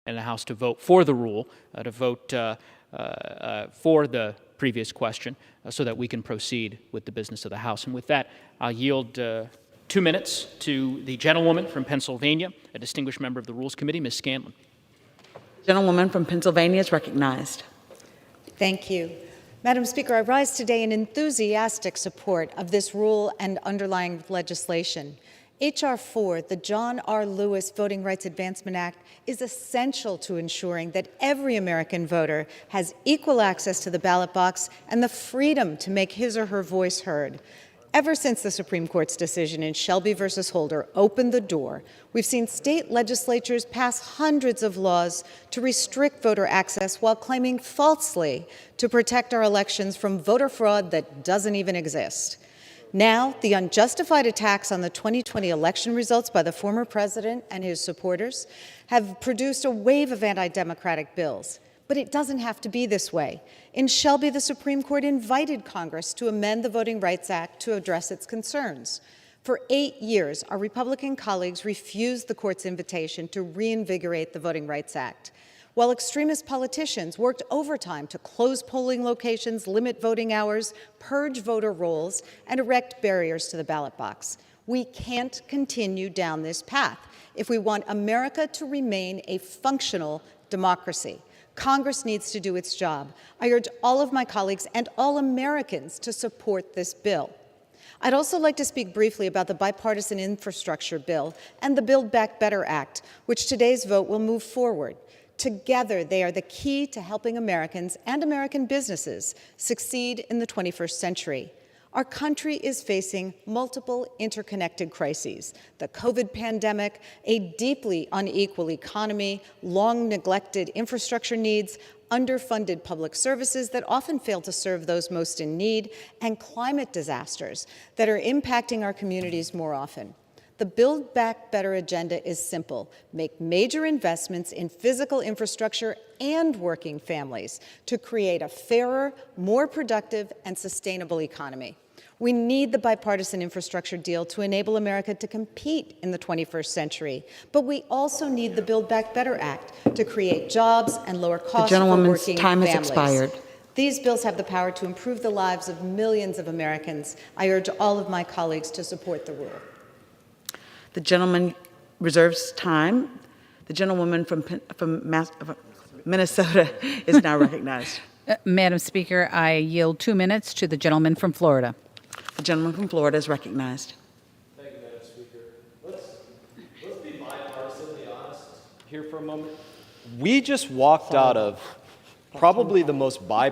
and the House to vote for the rule, to vote for the previous question, so that we can proceed with the business of the House. And with that, I'll yield 2 minutes to the gentlewoman from Pennsylvania, a distinguished member of the Rules Committee, Ms. Scanlon. The gentlewoman from Pennsylvania is recognized. Thank you. Madam Speaker, I rise today in enthusiastic support of this rule and underlying legislation. H.R. 4, the John R. Lewis Voting Rights Advancement Act, is essential to ensuring that every American voter has equal access to the ballot box and the freedom to make his or her voice heard. Ever since the Supreme Court's decision in Shelby versus Holder opened the door, we've seen state legislatures pass hundreds of laws to restrict voter access while claiming falsely to protect our elections from voter fraud that doesn't even exist. Now, the unjustified attacks on the 2020 election results by the former president and his supporters have produced a wave of anti-democratic bills. But it doesn't have to be this way. In Shelby, the Supreme Court invited Congress to amend the Voting Rights Act to address its concerns. For 8 years, our Republican colleagues refused the court's invitation to reinvigorate the Voting Rights Act, while extremist politicians worked overtime to close polling locations, limit voting hours, purge voter rolls, and erect barriers to the ballot box. We can't continue down this path if we want America to remain a functional democracy. Congress needs to do its job. I urge all of my colleagues and all Americans to support this bill. I'd also like to speak briefly about the bipartisan infrastructure bill and the Build Back Better Act, which today's vote will move forward. Together, they are the key to helping Americans and American businesses succeed in the 21st century. Our country is facing multiple interconnected crises: the COVID pandemic, a deeply unequal economy, long-neglected infrastructure needs, underfunded public services that often fail to serve those most in need, and climate disasters that are impacting our communities more often. The Build Back Better agenda is simple: make major investments in physical infrastructure and working families to create a fairer, more productive, and sustainable economy. We need the bipartisan infrastructure deal to enable America to compete in the 21st century, but we also need the Build Back Better Act to create jobs and lower costs for working time families. has expired. These bills have the power to improve the lives of millions of Americans. I urge all of my colleagues to support the rule. The gentleman reserves time. The gentlewoman from Minnesota is now recognized. Madam Speaker, I yield 2 minutes to the gentleman from Florida. The gentleman from Florida is recognized. Thank you, Madam Speaker. Let's be bipartisanly honest here for a moment. We just walked out of probably the most bipartisan